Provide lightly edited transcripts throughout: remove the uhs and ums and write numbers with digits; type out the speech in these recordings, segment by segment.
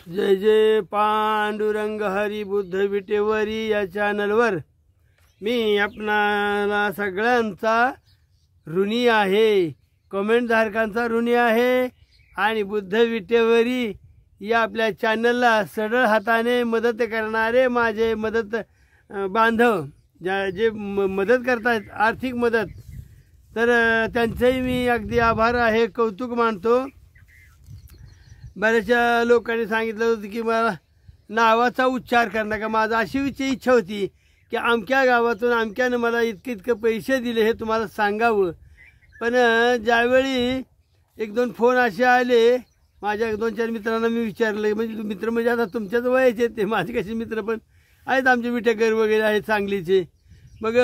जय जय पांडुरंग हरी बुद्ध विटेवरी या चॅनलवर मी आपणाला सगळ्यांचा ऋणी आहे, कमेंटधारकांचा ऋणी आहे आणि बुद्ध विटेवरी या आपल्या चॅनलला सरळ हाताने मदत करणारे माझे मदत बांधव जे मदत करतात आर्थिक मदत, तर त्यांचेही मी अगदी आभार आहे, कौतुक मानतो। बऱ्याचशा लोकांनी सांगितलं होतं की मला नावाचा उच्चार कर नका। माझी अशी इच्छा होती की अमक्या गावातून अमक्यानं मला इतके पैसे दिले हे तुम्हाला सांगावं, पण ज्यावेळी एक दोन फोन असे आले माझ्या दोन चार मित्रांना मी विचारलं, म्हणजे मित्र म्हणजे आता तुमच्याच वयाचे ते माझे कसे मित्र पण आहेत, आमचे विटेकर वगैरे आहेत सांगलीचे। मग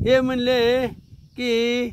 हे म्हणले की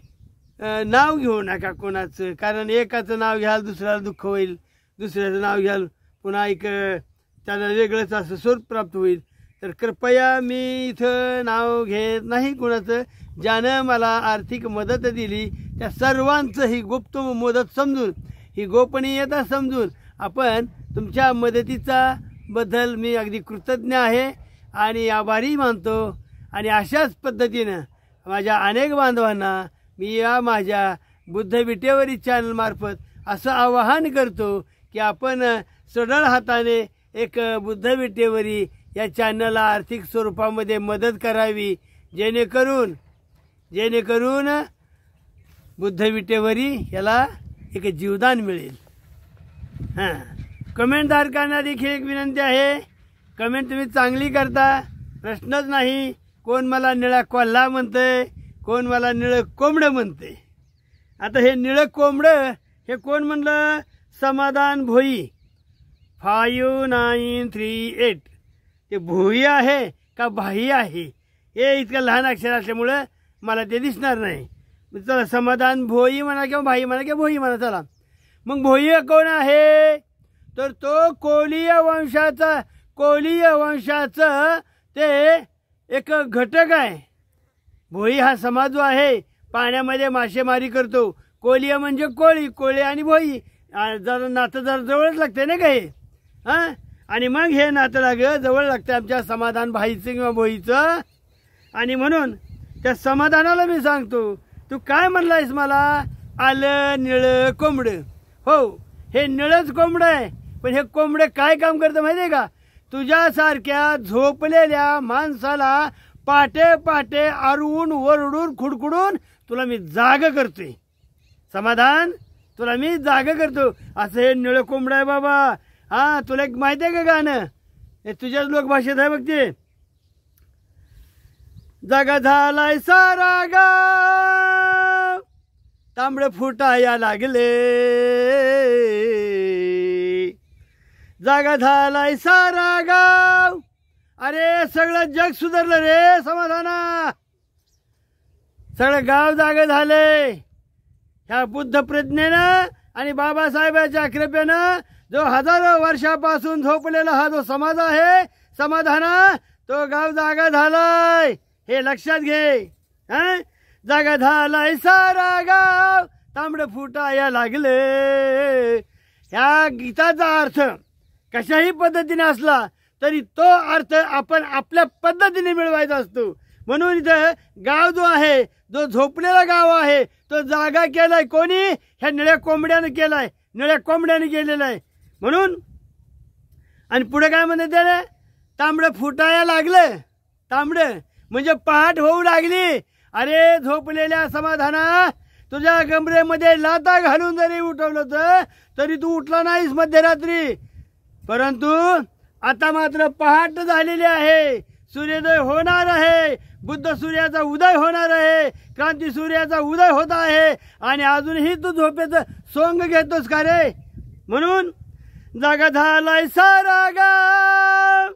नाव घेऊ नका कोणाचं, कारण एकाचं नाव घ्याल दुसऱ्याला दुःख होईल, दुसऱ्याचं नाव घ्याल पुन्हा एक त्याला वेगळंच असं स्वरूप प्राप्त होईल। तर कृपया मी इथं नाव घेत नाही कोणाचं। ज्यानं मला आर्थिक मदत दिली त्या सर्वांचं ही गुप्त मदत समजून, ही गोपनीयता समजून आपण तुमच्या मदतीचा बद्दल मी अगदी कृतज्ञ आहे आणि आभारी मानतो। आणि अशाच पद्धतीनं माझ्या अनेक बांधवांना मी या माझ्या बुद्ध विटेवरी चॅनल मार्फत असं आवाहन करतो की आपण सरळ हाताने एक बुद्ध विटेवरी या चॅनलला आर्थिक स्वरूपामध्ये मदत करावी, जेणेकरून बुद्ध विटेवरी याला एक जीवदान मिळेल। कमेंटधारकांना देखील एक विनंती आहे, कमेंट तुम्ही चांगली करता, प्रश्नच नाही। कोण मला निळा कोल्हा म्हणतंय, कोण मला निळं कोंबडं म्हणते। आता हे निळं कोंबडं हे कोण म्हणलं? समाधान भोई 5938। ते भोई आहे का भाई आहे हे इतकं लहान अक्षर असल्यामुळं मला ते दिसणार नाही। चला समाधान भोई म्हणा किंवा भाई म्हणा किंवा भोई म्हणा, चला। मग भोई कोण आहे? तर तो कोलीय वंशाचं ते एक घटक आहे। भोई हा समाज जो आहे पाण्यामध्ये मासेमारी करतो। कोलिया म्हणजे कोळी आणि भोई जरा नातं जरा जवळच लागते ना काही। आणि मग हे नातं जवळ लागतं आमच्या समाधान भाईचं किंवा भोईचं। आणि म्हणून त्या समाधानाला मी सांगतो, तू काय म्हणलायस मला? आलं निळं कोंबडं। हो, हे निळंच कोंबडं आहे, पण हे कोंबडं काय काम करतं माहिती आहे का? तुझ्यासारख्या झोपलेल्या माणसाला पाटे पाटे आरवून वरडून खुडखुडून तुला मी जाग करतोय। समाधान, तुला मी जाग करतो, असं हे निळं कोंबडं आहे बाबा। तुला एक माहिती आहे का गाणं? हे तुझ्याच लोक भाषेत आहे बघ ते। जागा झालाय सारा गाव, तांबडं फुटाया लागले, जागा झालाय सारा गाव। अरे सगळं जग सुधारलं रे समाधाना, सगळं गाव जागे झाले ह्या बुद्ध प्रज्ञेनं आणि बाबासाहेबांच्या कृपेनं। जो हजारो वर्षापासून झोपलेला हा जो समाज आहे समाधाना, तो गाव जागा झालाय, हे लक्षात घे। जागा झालाय सारा गाव, तांबडं फुटाया लागले। ह्या गीताचा अर्थ कशाही पद्धतीने असला तरी तो अर्थ आपण आपल्या पद्धतीने मिळवायचा असतो। म्हणून इथं गाव जो आहे, जो झोपलेला गाव आहे, तो जागा केलाय कोणी? ह्या निळ्या कोंबड्याने केलाय, निळ्या कोंबड्याने केलेला आहे। म्हणून आणि पुढे काय म्हणते त्याने? तांबडं फुटाया लागलं। तांबडं म्हणजे पहाट होऊ लागली। अरे झोपलेल्या समाधाना, तुझ्या कमरेमध्ये लाथा घालून जरी उठवलं तरी तू उठला नाहीस मध्यरात्री, परंतु आता मात्र पहाट झालेली आहे, सूर्योदय होणार आहे, बुद्ध सूर्याचा उदय होणार आहे, क्रांती सूर्याचा उदय होत आहे आणि अजूनही तू झोपेचं सोंग घेतोस का रे? म्हणून जागा झालाय सारा गाव,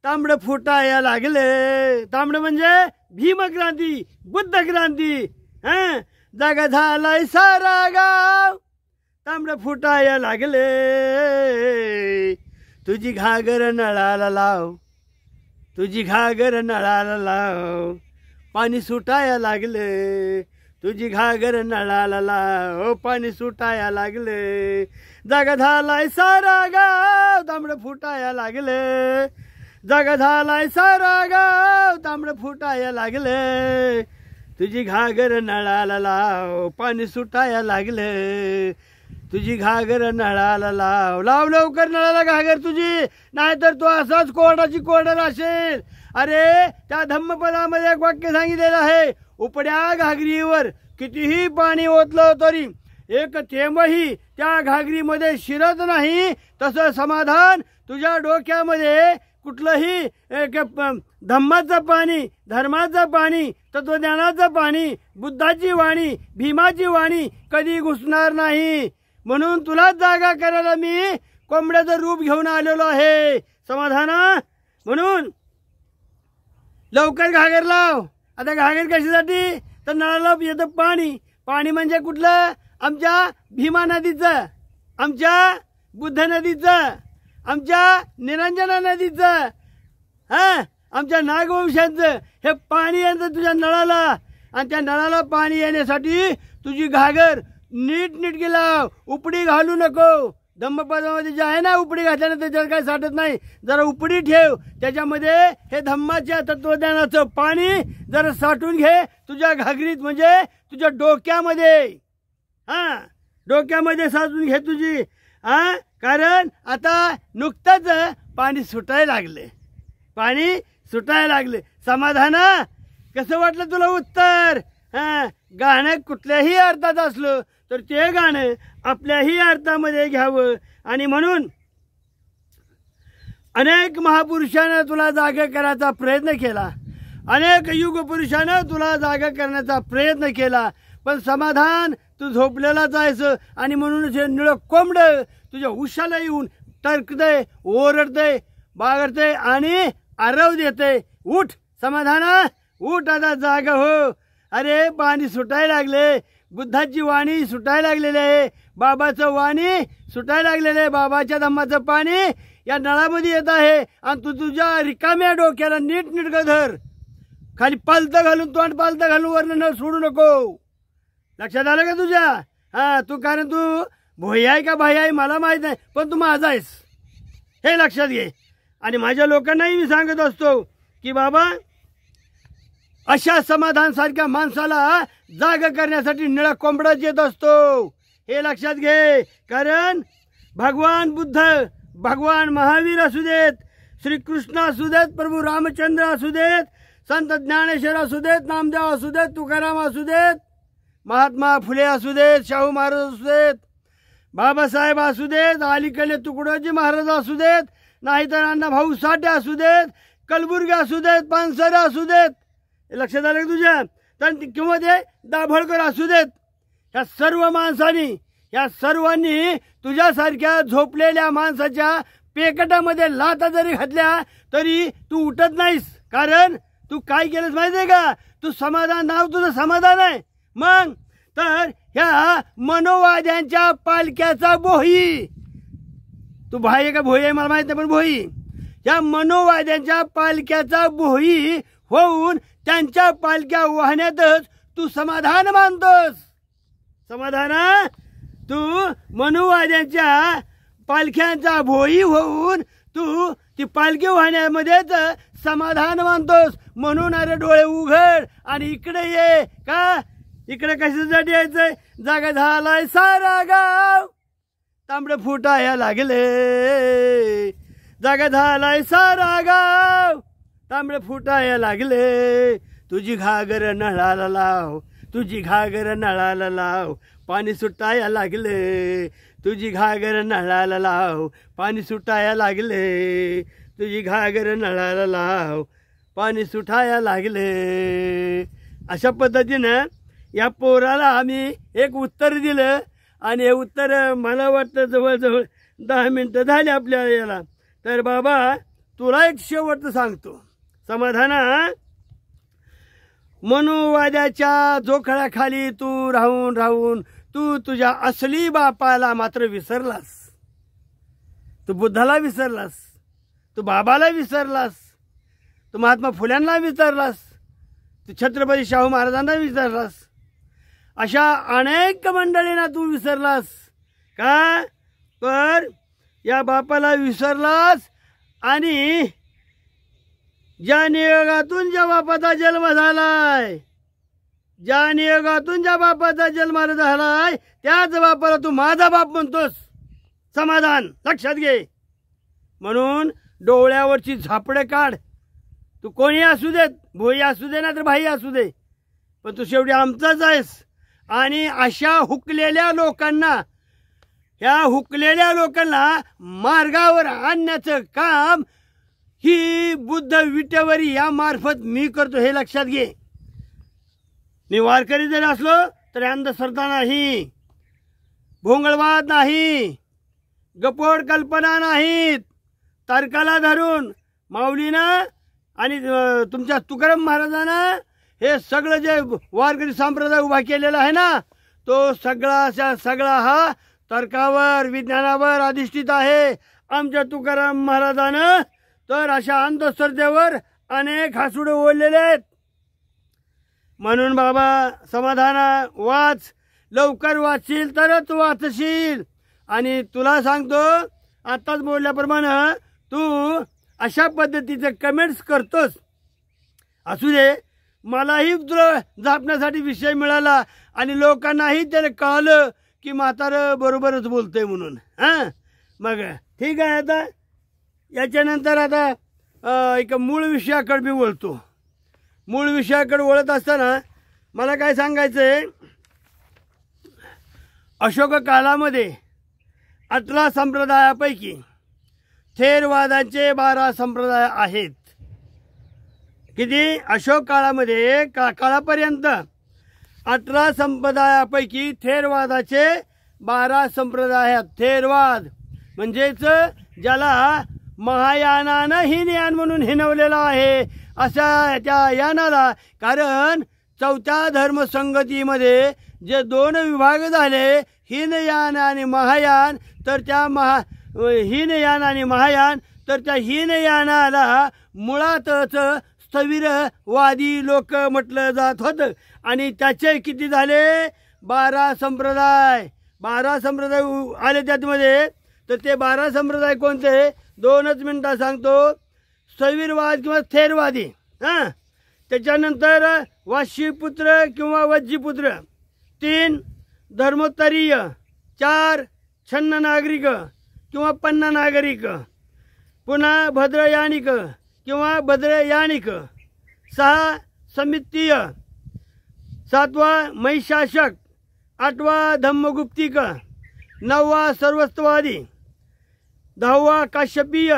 तांबडं फुटाया लागले। तांबडं म्हणजे भीमक्रांती, बुद्ध क्रांती। जागा झालाय सारा गाव, तांबडं फुटाया लागले, तुझी घागर नळाला लाव, तुझी घागर नळाला लाव, पाणी सुटाया लागले, तुझी घागर नळाला लाव, पाणी सुटाया लागले. जागा झालाय सारा गाव, तांबडं फुटाया लागले. जागा झालाय सारा गाव, तांबडं फुटाया लागले. तुझी घागर नळाला लाव, पाणी सुटाया लागले. तुझी घागर नळाला लाव, लाव लवकर नळाला घागर तुझी, नाहीतर तू असाच कोरडाची कोरडा असेल. अरे त्या धम्मपदामध्ये एक वाक्य सांगितलेलं आहे, उपड्या घागरीवर कितीही पाणी ओतलं तरी एक थेंबही त्या घागरीमध्ये शिरत नाही. तसं समाधान तुझ्या डोक्यामध्ये कुठलंही एक धम्माचं पाणी, धर्माचं पाणी, तत्वज्ञानाचं पाणी, बुद्धाची वाणी, भीमाची वाणी कधी घुसणार नाही. म्हणून तुलाच जागा करायला मी कोंबड्याचं रूप घेऊन आलेलो आहे समाधाना. म्हणून लवकर घागर लाव. आता घागर कशासाठी, तर नळाला येतं पाणी. पाणी म्हणजे कुठलं, आमच्या भीमा नदीचं, आमच्या बुद्ध नदीचं, आमच्या निरंजना नदीचं, आमच्या नागवंशांचं हे पाणी येतं तुझ्या नळाला. आणि त्या नळाला पाणी येण्यासाठी तुझी घागर नीट लाव, उपडी घालू नको. धम्मपदामध्ये जे आहे ना, उपडी घातल्यानं त्याच्यात काही साठत नाही. जरा उपडी ठेव, त्याच्यामध्ये हे धम्माच्या तत्वज्ञानाचं पाणी जरा साठून घे तुझ्या घागरीत, म्हणजे तुझ्या डोक्यामध्ये. डोक्यामध्ये साठून घे तुझी. कारण आता नुकतंच पाणी सुटायला लागले, पाणी सुटायला लागले. समाधाना कसं वाटलं तुला उत्तर? गाणं कुठल्याही अर्थात असलं तर ते गाणं आपल्याही अर्थामध्ये घ्यावं. आणि म्हणून अनेक महापुरुषानं तुला जागा करायचा प्रयत्न केला, अनेक युग पुरुषानं तुला जागा करण्याचा प्रयत्न केला, पण समाधान तू झोपलेलाच आहेस. आणि म्हणूनच हे निळं कोंबड तुझ्या उशाला येऊन टरकतंय, ओरडतंय, बागडतंय आणि आरव देतंय. उठ समाधाना, उठ आता जागा हो. अरे पाणी सुटायला लागले, बुद्धाची वाणी सुटायला लागलेली आहे, बाबाचं वाणी सुटायला लागलेलं आहे. बाबाच्या धम्माचं पाणी या नळामध्ये येत आहे. आणि तू तुझ्या रिकाम्या डोक्याला नीट धर, खाली पालतं घालून, तोंड पालतं घालून वरनं नळ सोडू नको. लक्षात आलं का तुझ्या? तू कारण तू भोई आहे का भाई आहे मला माहित नाही, पण तू माझा आहेस हे लक्षात घे. आणि माझ्या लोकांनाही मी सांगत असतो की बाबा, अशा समाधान सारख्या माणसाला जागा करण्यासाठी निळा कोंबडाच येत असतो, हे लक्षात घे. कारण भगवान बुद्ध, भगवान महावीर असू देत, श्रीकृष्ण असू देत, प्रभू रामचंद्र असू देत, संत ज्ञानेश्वर असू देत, नामदेव असू देत, तुकाराम असू देत, महात्मा फुले असू देत, शाहू महाराज असू देत, बाबासाहेब असू देत, अलीकडे तुकडोजी महाराज असू देत, नाहीतर अण्णाभाऊ साठे असू देत, कलबुर्गी असू देत, पानसरे असू देत, लक्षात आलं तुझ्या, तर किंवा ते दाभोळकर असू देत, ह्या सर्व माणसांनी, ह्या सर्वांनी तुझ्यासारख्या झोपलेल्या माणसाच्या पेकटामध्ये लाथा जरी घातल्या तरी तू उठत नाहीस. कारण तू काय केलंस माहिती आहे का? तू समाधान, नाव तुझं समाधान आहे. मग तर ह्या मनोवाद्यांच्या पालख्याचा भोई, तू भाई आहे का भोई आहे मला माहित नाही, पण भोई, या मनोवाद्यांच्या पालख्याचा भोई होऊन त्यांच्या पालख्या वाहण्यातच तू समाधान मानतोस. समाधाना, तू मनोवाद्यांच्या पालख्यांचा भोई होऊन तू ती पालखी वाहण्यामध्येच समाधान मानतोस. म्हणून अरे डोळे उघड आणि इकडे ये. का इकडे कशासाठी यायचंय? जागा झालाय सारा गाव, तांबडं फुटाया लागले. जागा झालाय सारा गाव, तांबडं फुटाया लागले. तुझी घागर नळाला लाव, तुझी घागर नळाला लाव, पाणी सुटाया लागले. तुझी घागर नळाला लाव, पाणी सुटाया लागले. तुझी घागर नळाला लाव, पाणी सुटाया लागले. अशा पद्धतीनं या पोराला आम्ही एक उत्तर दिलं. आणि हे उत्तर मला वाटतं जवळजवळ 10 मिनटं झाली आपल्या याला. तर बाबा तुला एक शेवटचं सांगतो समाधाना, मनोवाद्याच्या जोखडाखाली तू राहून राहून तू तुझ्या असली बापाला मात्र विसरलास. तू बुद्धाला विसरलास, तू बाबाला विसरलास, तू महात्मा फुल्यांना विसरलास, तू छत्रपती शाहू महाराजांना विसरलास. अशा अनेक मंडळींना तू विसरलास का? तर या बापाला विसरलास आणि ज्या नियोगातून ज्या बापाचा जन्म झालाय, ज्या नियोगातून ज्या बापाचा जन्म झालाय त्याच बापाला तू माझा बाप म्हणतोस. समाधान लक्षात घे. म्हणून डोळ्यावरची झापडे काढ. तू कोणी असू देत, भोई असू दे ना तर भाई असू दे, पण तू शेवटी आमचाच आहेस. आणि अशा हुकलेल्या लोकांना, ह्या हुकलेल्या लोकांना मार्गावर आणण्याचं काम ही बुद्ध विटेवरी या मार्फत मी करतो, हे लक्षात घे. मी वारकरी जरी असलो तरी अंधश्रद्धा नाही, भोंगळवाद नाही, गपोड कल्पना नाहीत. तर्काला धरून माऊलीनं आणि तुमच्या तुकाराम महाराजानं हे सगळं जे वारकरी संप्रदाय उभा केलेला आहे ना, तो सगळा हा तर्कावर, विज्ञानावर अधिष्ठित आहे. आमच्या तुकाराम महाराजानं तर अशा अंधश्रद्धेवर अनेक हासुडे ओढलेले आहेत. म्हणून बाबा समाधाना वाच, लवकर वाचशील तरच वाचशील. आणि तुला सांगतो आत्ताच बोलल्याप्रमाणे तू अशा पद्धतीचे कमेंट्स करतोस, असू दे. मलाही तुला झापण्यासाठी विषय मिळाला आणि लोकांनाही त्याने कळलं की म्हातारं बरोबरच बोलतंय म्हणून. हां, मग ठीक आहे. आता याच्यानंतर आता एक मूळ विषयाकडे मी वळतो. मूळ विषयाकडे वळत असताना मला काय सांगायचं आहे, अशोक काळामध्ये 18 संप्रदायापैकी थेरवादाचे 12 संप्रदाय आहेत. किती? अशोक काळामध्ये काळापर्यंत 18 संप्रदायापैकी थेरवादाचे 12 संप्रदाय आहेत. थेरवाद म्हणजेच ज्याला महायानानं हीनयान म्हणून हिनवलेलं आहे, अशा त्या यानाला. कारण 4थ्या धर्मसंगतीमध्ये जे 2 विभाग झाले, हीनयान आणि महायान, तर त्या हीनयान आणि महायान, तर त्या हीनयानाला मुळातच स्थविरवादी लोक म्हटलं जात होतं. आणि त्याचे किती झाले? 12 संप्रदाय. 12 संप्रदाय आले त्यामध्ये. तर ते 12 संप्रदाय कोणते? 2च मिनिटात सांगतो. स्थविरवाद किंवा थेरवादी, हां, त्याच्यानंतर वाशीपुत्र किंवा वज्जीपुत्र, 3 धर्मोत्तरीय, 4 छन्न नागरिक किंवा पन्ना नागरिक, पुन्हा भद्रयानिक किंवा भद्रयानिक, 6 समितीय, 7वा महिशासक, 8वा धम्मगुप्तिक, 9वा सर्वस्ववादी, 10वा काश्यपीय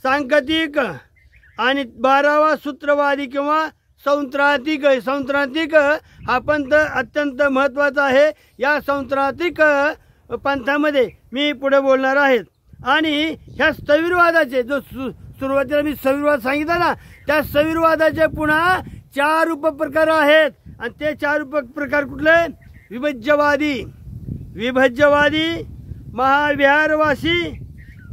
सांकेतिक आणि 12वा सूत्रवादी किंवा सौत्रांतिक. सौत्रांतिक हा पंथ अत्यंत महत्त्वाचा आहे. या सौत्रांतिक पंथामध्ये मी पुढे बोलणार आहेत. आणि ह्या स्थविरवादाचे जो सुरुवातीला मी स्थविरवाद सांगितला ना, त्या स्थविरवादाचे पुन्हा 4 उपप्रकार आहेत. आणि ते 4 उपप्रकार कुठले? विभज्यवादी, महाविहारवासी,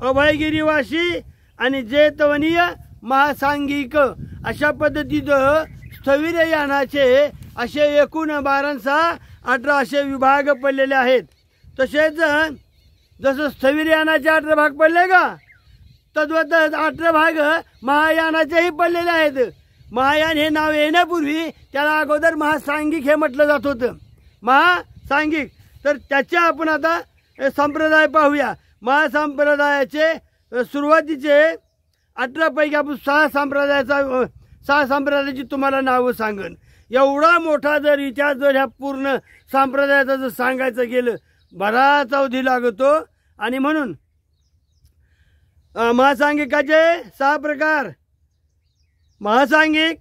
अभयगिरीवासी आणि जेतवनीय महासांगिक. अशा पद्धतीचं स्थविरयानाचे असे एकूण 12 18 असे विभाग पडलेले आहेत. तसेच जसं स्थविरयानाचे 18 भाग पडले का, तद्वत 18 भाग महायानाचेही पडलेले आहेत. महायान हे नाव येण्यापूर्वी त्याला अगोदर महासांगिक हे म्हटलं जात होतं. महासांगिक. तर त्याचे आपण आता संप्रदाय पाहूया. महासंप्रदायाचे सुरुवातीचे 18 पैकी आपण 6 संप्रदायाची तुम्हाला नावं सांगन. एवढा मोठा जर इतिहास जर ह्या पूर्ण संप्रदायाचा जर सांगायचं गेलं बराच अवधी लागतो. आणि म्हणून महासांगिकाचे 6 प्रकार. महासांगिक,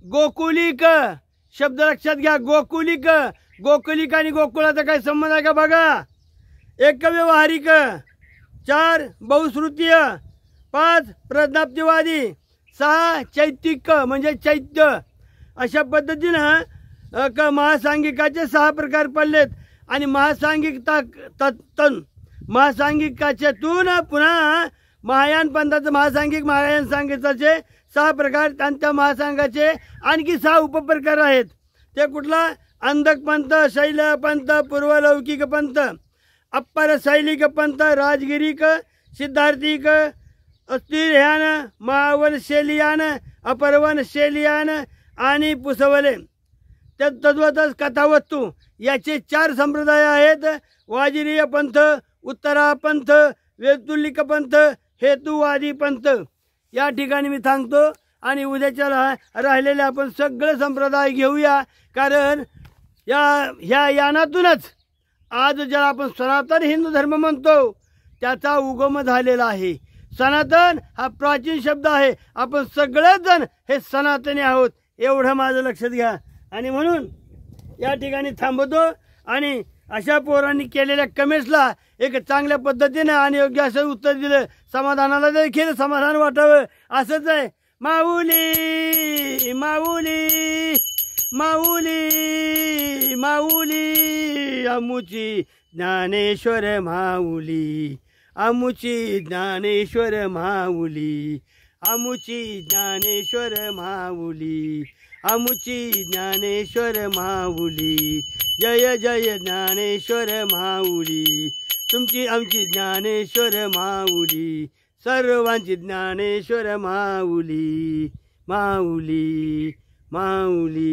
गोकुलिक, शब्द लक्षात घ्या. गोकुलिक, गोकुलिक आणि गोकुळाचा काही संबंध आहे का बघा. एकव्यवहारिक, 4 बहुश्रुतीय, 5 प्रज्ञाप्तिवादी, 6 चैतिक म्हणजे चैत्य. अशा पद्धतीनं महासांगिकाचे 6 प्रकार पडलेत. आणि महासांगिकाच्यातून पुन्हा महायान पंथाचं महासांगिक, महायान सांगिकाचे 6 प्रकार. आणि त्या महासांगाचे आणखी 6 उपप्रकार आहेत. ते कुठला? अंधक पंथ, शैल पंथ, पूर्वलौकिक पंथ, अप्पर शैलिक पंथ, राजगिरीक, सिद्धार्थिक, अस्थिरह्यान, महावन शेलियान, अपरवन शेलियान आणि पुसवले. तद्वतच कथावस्तू याचे 4 संप्रदाय आहेत. वाजिरीय पंथ, उत्तरा पंथ, वेतुलिक पंथ, हेतुवादी पंथ. या ठिकाणी मी सांगतो आणि उद्याच्या राहिलेले आपण सगळे संप्रदाय घेऊया. कारण ह्या यानातूनच आज ज्याला आपण सनातन हिंदू धर्म म्हणतो त्याचा उगम झालेला आहे. सनातन हा प्राचीन शब्द आहे. आपण सगळेच जण हे सनातनी आहोत एवढं माझं लक्षात घ्या. आणि म्हणून या ठिकाणी थांबतो आणि अशा पोरांनी केलेल्या कमेंट्सला एक चांगल्या पद्धतीनं आणि योग्य असं उत्तर दिलं. समाधानाला देखील समाधान वाटावं असंच आहे. माऊली माऊली माऊली माऊली आमुची ज्ञानेश्वर माऊली, आमुची ज्ञानेश्वर माऊली, आमुची ज्ञानेश्वर माऊली, आमुची ज्ञानेश्वर माऊली. जय जय ज्ञानेश्वर माऊली, तुमची आमची ज्ञानेश्वर माऊली, सर्वांची ज्ञानेश्वर माऊली, माऊली माऊली.